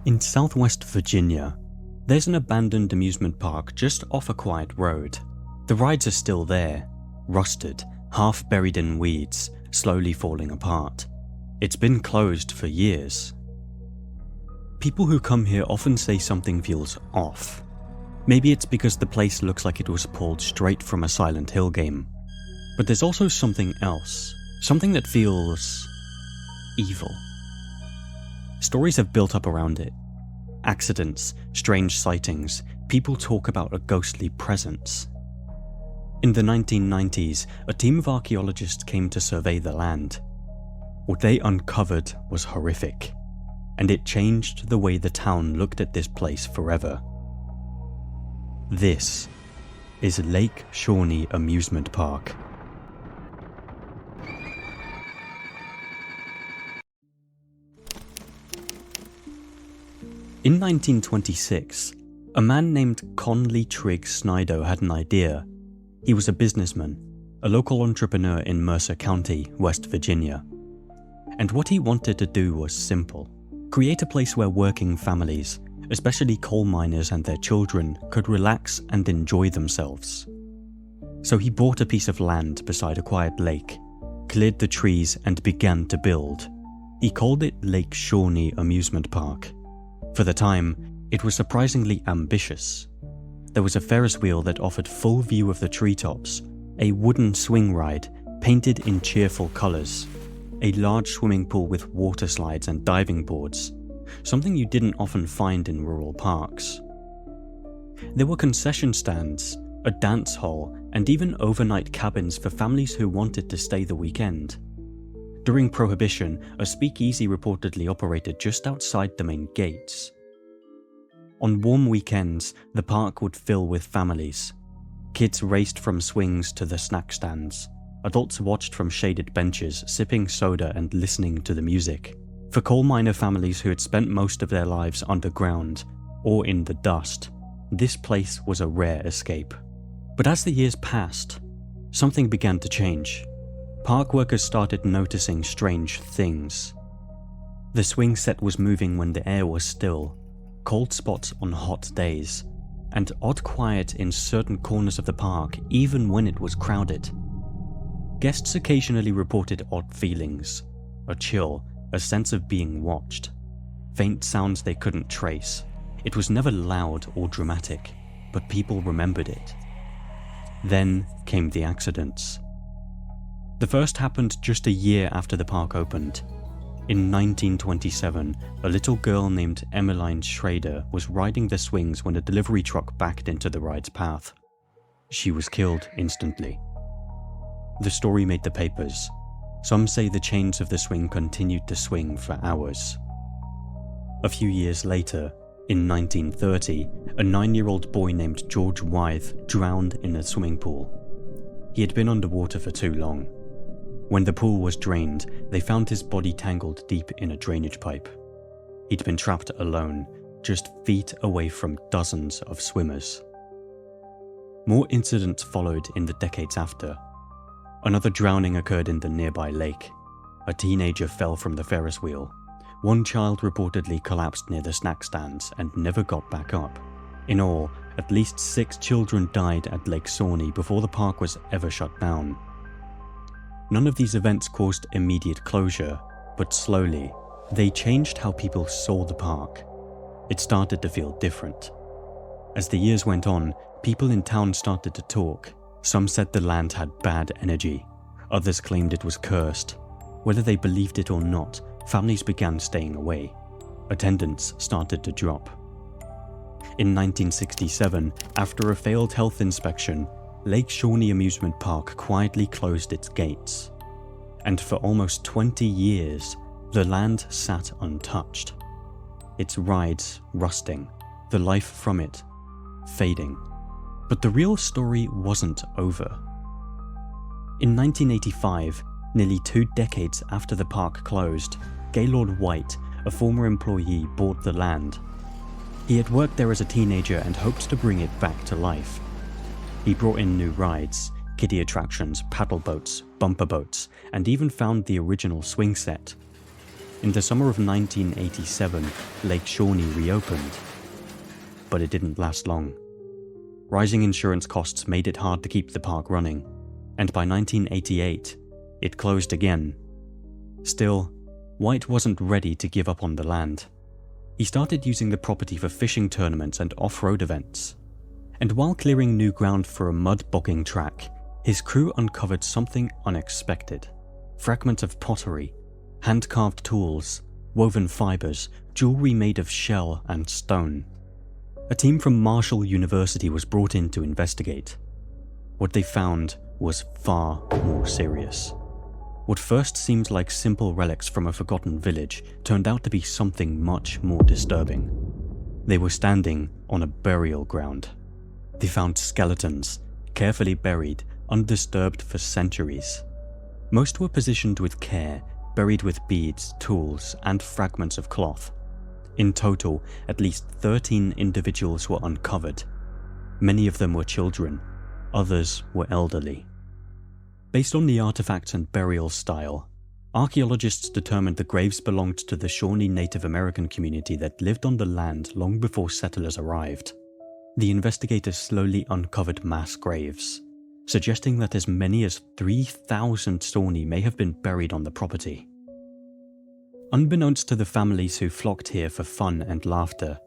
In southwest Virginia, there's an abandoned amusement park just off a quiet road. The rides are still there, rusted, half buried in weeds, slowly falling apart. It's been closed for years. People who come here often say something feels off. Maybe it's because the place looks like it was pulled straight from a Silent Hill game. But there's also something else, something that feels evil. Stories have built up around it. Accidents, strange sightings, people talk about a ghostly presence. In the 1990s, a team of archaeologists came to survey the land. What they uncovered was horrific, and it changed the way the town looked at this place forever. This is Lake Shawnee Amusement Park. In 1926, a man named Conley Trigg Snyder had an idea. He was a businessman, a local entrepreneur in Mercer County, West Virginia. And what he wanted to do was simple: create a place where working families, especially coal miners and their children, could relax and enjoy themselves. So he bought a piece of land beside a quiet lake, cleared the trees and began to build. He called it Lake Shawnee Amusement Park. For the time, it was surprisingly ambitious. There was a Ferris wheel that offered full view of the treetops, a wooden swing ride painted in cheerful colours, a large swimming pool with water slides and diving boards, something you didn't often find in rural parks. There were concession stands, a dance hall, and even overnight cabins for families who wanted to stay the weekend. During Prohibition, a speakeasy reportedly operated just outside the main gates. On warm weekends, the park would fill with families. Kids raced from swings to the snack stands. Adults watched from shaded benches, sipping soda and listening to the music. For coal miner families who had spent most of their lives underground or in the dust, this place was a rare escape. But as the years passed, something began to change. Park workers started noticing strange things. The swing set was moving when the air was still, cold spots on hot days, and odd quiet in certain corners of the park even when it was crowded. Guests occasionally reported odd feelings, a chill, a sense of being watched, faint sounds they couldn't trace. It was never loud or dramatic, but people remembered it. Then came the accidents. The first happened just a year after the park opened. In 1927, a little girl named Emmeline Schrader was riding the swings when a delivery truck backed into the ride's path. She was killed instantly. The story made the papers. Some say the chains of the swing continued to swing for hours. A few years later, in 1930, a 9-year-old boy named George Wythe drowned in a swimming pool. He had been underwater for too long. When the pool was drained, they found his body tangled deep in a drainage pipe. He'd been trapped alone, just feet away from dozens of swimmers. More incidents followed in the decades after. Another drowning occurred in the nearby lake. A teenager fell from the Ferris wheel. One child reportedly collapsed near the snack stands and never got back up. In all, at least 6 children died at Lake Shawnee before the park was ever shut down. None of these events caused immediate closure, but slowly, they changed how people saw the park. It started to feel different. As the years went on, people in town started to talk. Some said the land had bad energy. Others claimed it was cursed. Whether they believed it or not, families began staying away. Attendance started to drop. In 1967, after a failed health inspection, Lake Shawnee Amusement Park quietly closed its gates. And for almost 20 years, the land sat untouched. Its rides rusting, the life from it fading. But the real story wasn't over. In 1985, nearly 2 decades after the park closed, Gaylord White, a former employee, bought the land. He had worked there as a teenager and hoped to bring it back to life. He brought in new rides, kiddie attractions, paddle boats, bumper boats, and even found the original swing set. In the summer of 1987, Lake Shawnee reopened, but it didn't last long. Rising insurance costs made it hard to keep the park running, and by 1988, it closed again. Still, White wasn't ready to give up on the land. He started using the property for fishing tournaments and off-road events. And while clearing new ground for a mud bogging track, his crew uncovered something unexpected. Fragments of pottery, hand-carved tools, woven fibers, jewelry made of shell and stone. A team from Marshall University was brought in to investigate. What they found was far more serious. What first seemed like simple relics from a forgotten village turned out to be something much more disturbing. They were standing on a burial ground. They found skeletons, carefully buried, undisturbed for centuries. Most were positioned with care, buried with beads, tools, and fragments of cloth. In total, at least 13 individuals were uncovered. Many of them were children, others were elderly. Based on the artifacts and burial style, archaeologists determined the graves belonged to the Shawnee Native American community that lived on the land long before settlers arrived. The investigators slowly uncovered mass graves, suggesting that as many as 3,000 Shawnee may have been buried on the property. Unbeknownst to the families who flocked here for fun and laughter,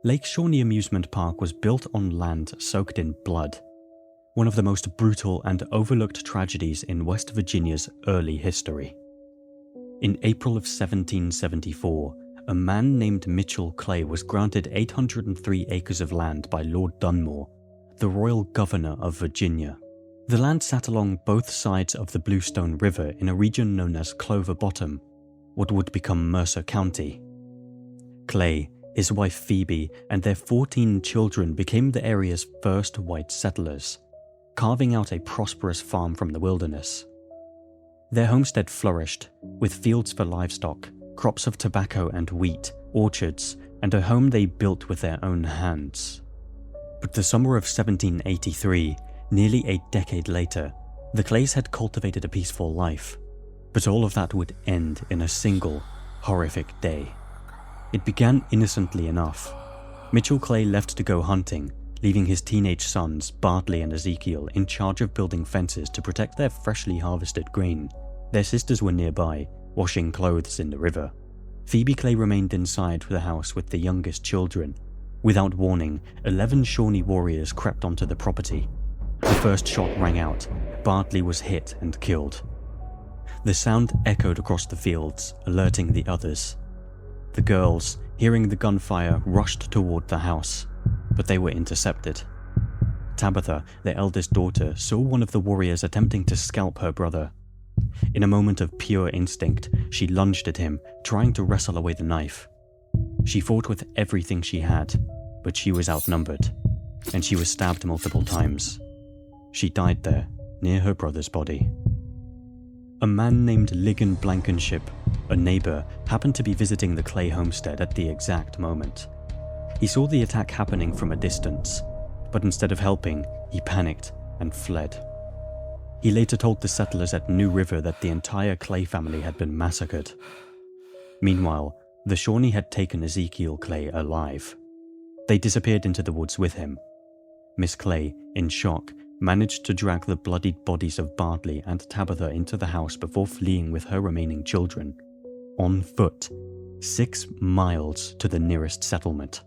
Lake Shawnee Amusement Park was built on land soaked in blood, one of the most brutal and overlooked tragedies in West Virginia's early history. In April of 1774, a man named Mitchell Clay was granted 803 acres of land by Lord Dunmore, the royal governor of Virginia. The land sat along both sides of the Bluestone River in a region known as Clover Bottom, what would become Mercer County. Clay, his wife Phoebe, and their 14 children became the area's first white settlers, carving out a prosperous farm from the wilderness. Their homestead flourished, with fields for livestock, crops of tobacco and wheat, orchards, and a home they built with their own hands. But the summer of 1783, nearly a decade later, the Clays had cultivated a peaceful life, but all of that would end in a single, horrific day. It began innocently enough. Mitchell Clay left to go hunting, leaving his teenage sons, Bartley and Ezekiel, in charge of building fences to protect their freshly harvested grain. Their sisters were nearby, washing clothes in the river. Phoebe Clay remained inside the house with the youngest children. Without warning, 11 Shawnee warriors crept onto the property. The first shot rang out. Bartley was hit and killed. The sound echoed across the fields, alerting the others. The girls, hearing the gunfire, rushed toward the house, but they were intercepted. Tabitha, their eldest daughter, saw one of the warriors attempting to scalp her brother. In a moment of pure instinct, she lunged at him, trying to wrestle away the knife. She fought with everything she had, but she was outnumbered, and she was stabbed multiple times. She died there, near her brother's body. A man named Ligon Blankenship, a neighbor, happened to be visiting the Clay homestead at the exact moment. He saw the attack happening from a distance, but instead of helping, he panicked and fled. He later told the settlers at New River that the entire Clay family had been massacred. Meanwhile, the Shawnee had taken Ezekiel Clay alive. They disappeared into the woods with him. Miss Clay, in shock, managed to drag the bloodied bodies of Bartley and Tabitha into the house before fleeing with her remaining children, on foot, 6 miles to the nearest settlement.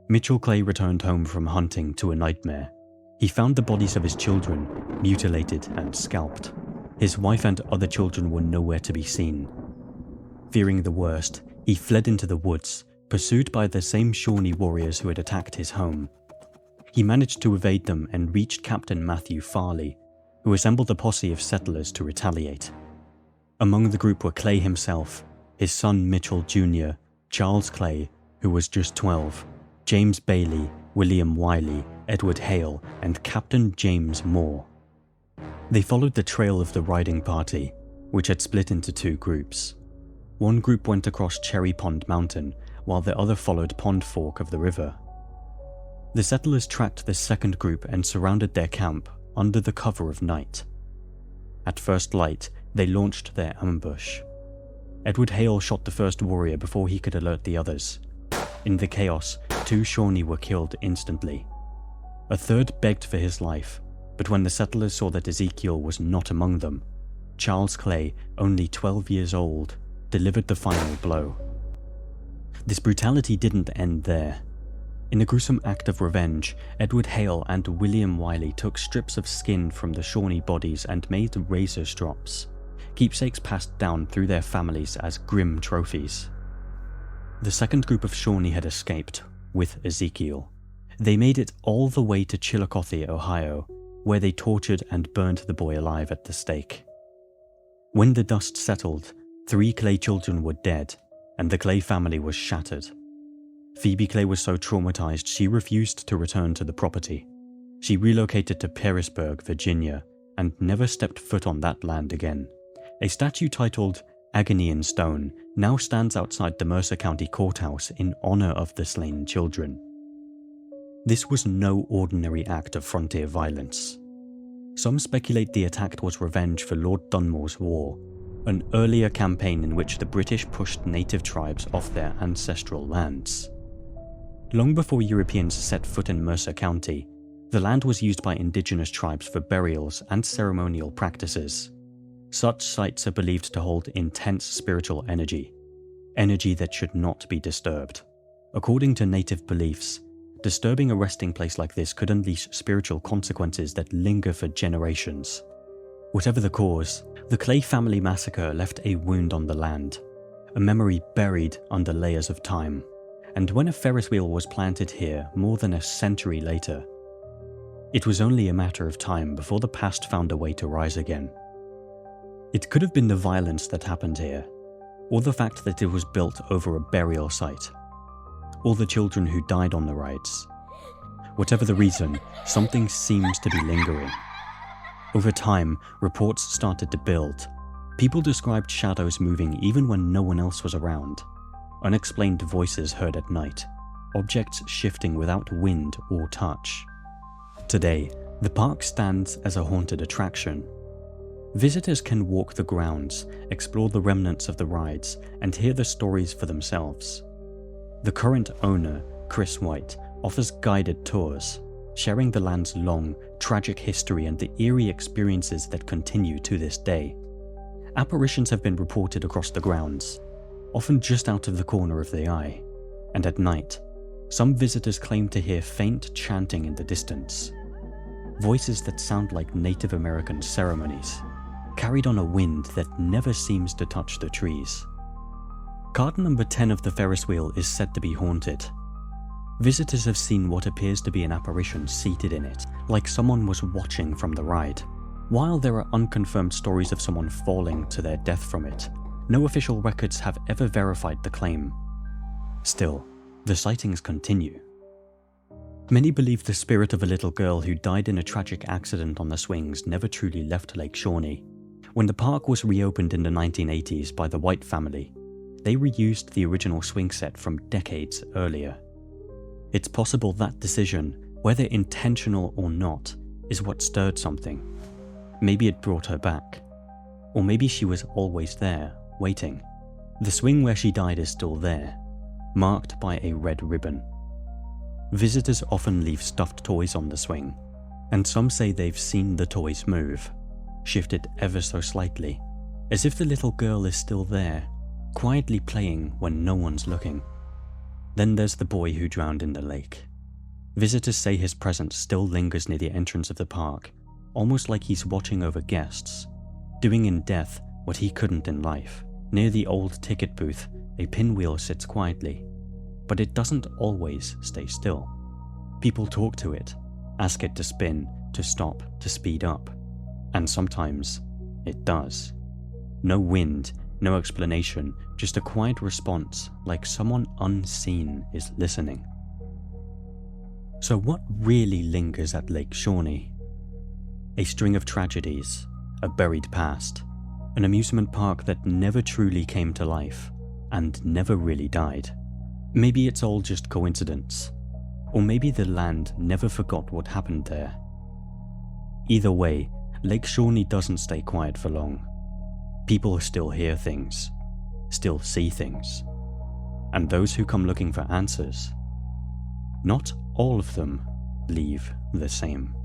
Mitchell Clay returned home from hunting to a nightmare. He found the bodies of his children, mutilated and scalped. His wife and other children were nowhere to be seen. Fearing the worst, he fled into the woods, pursued by the same Shawnee warriors who had attacked his home. He managed to evade them and reached Captain Matthew Farley, who assembled a posse of settlers to retaliate. Among the group were Clay himself, his son Mitchell Jr., Charles Clay, who was just 12, James Bailey, William Wiley, Edward Hale, and Captain James Moore. They followed the trail of the riding party, which had split into 2 groups. One group went across Cherry Pond Mountain, while the other followed Pond Fork of the river. The settlers tracked the second group and surrounded their camp under the cover of night. At first light, they launched their ambush. Edward Hale shot the first warrior before he could alert the others. In the chaos, 2 Shawnee were killed instantly. A third begged for his life, but when the settlers saw that Ezekiel was not among them, Charles Clay, only 12 years old, delivered the final blow. This brutality didn't end there. In a gruesome act of revenge, Edward Hale and William Wiley took strips of skin from the Shawnee bodies and made razor strops, keepsakes passed down through their families as grim trophies. The second group of Shawnee had escaped, with Ezekiel. They made it all the way to Chillicothe, Ohio, where they tortured and burned the boy alive at the stake. When the dust settled, 3 Clay children were dead, and the Clay family was shattered. Phoebe Clay was so traumatized she refused to return to the property. She relocated to Pearisburg, Virginia, and never stepped foot on that land again. A statue titled Agony in Stone now stands outside the Mercer County Courthouse in honor of the slain children. This was no ordinary act of frontier violence. Some speculate the attack was revenge for Lord Dunmore's War, an earlier campaign in which the British pushed native tribes off their ancestral lands. Long before Europeans set foot in Mercer County, the land was used by indigenous tribes for burials and ceremonial practices. Such sites are believed to hold intense spiritual energy that should not be disturbed. According to native beliefs, disturbing a resting place like this could unleash spiritual consequences that linger for generations. Whatever the cause, the Clay family massacre left a wound on the land, a memory buried under layers of time. And when a Ferris wheel was planted here more than a century later, it was only a matter of time before the past found a way to rise again. It could have been the violence that happened here, or the fact that it was built over a burial site, or the children who died on the rides. Whatever the reason, something seems to be lingering. Over time, reports started to build. People described shadows moving even when no one else was around, unexplained voices heard at night, objects shifting without wind or touch. Today, the park stands as a haunted attraction. Visitors can walk the grounds, explore the remnants of the rides, and hear the stories for themselves. The current owner, Chris White, offers guided tours, sharing the land's long, tragic history and the eerie experiences that continue to this day. Apparitions have been reported across the grounds, often just out of the corner of the eye, and at night, some visitors claim to hear faint chanting in the distance. Voices that sound like Native American ceremonies, carried on a wind that never seems to touch the trees. Cart number 10 of the Ferris wheel is said to be haunted. Visitors have seen what appears to be an apparition seated in it, like someone was watching from the ride. While there are unconfirmed stories of someone falling to their death from it, no official records have ever verified the claim. Still, the sightings continue. Many believe the spirit of a little girl who died in a tragic accident on the swings never truly left Lake Shawnee. When the park was reopened in the 1980s by the White family, they reused the original swing set from decades earlier. It's possible that decision, whether intentional or not, is what stirred something. Maybe it brought her back. Or maybe she was always there, waiting. The swing where she died is still there, marked by a red ribbon. Visitors often leave stuffed toys on the swing, and some say they've seen the toys move, shifted ever so slightly, as if the little girl is still there, quietly playing when no one's looking. Then there's the boy who drowned in the lake. Visitors say his presence still lingers near the entrance of the park, almost like he's watching over guests, doing in death what he couldn't in life. Near the old ticket booth, a pinwheel sits quietly, but it doesn't always stay still. People talk to it, ask it to spin, to stop, to speed up, and sometimes it does. No wind, no explanation, just a quiet response like someone unseen is listening. So what really lingers at Lake Shawnee? A string of tragedies, a buried past, an amusement park that never truly came to life and never really died. Maybe it's all just coincidence, or maybe the land never forgot what happened there. Either way, Lake Shawnee doesn't stay quiet for long. People still hear things. still see things. And those who come looking for answers, not all of them leave the same.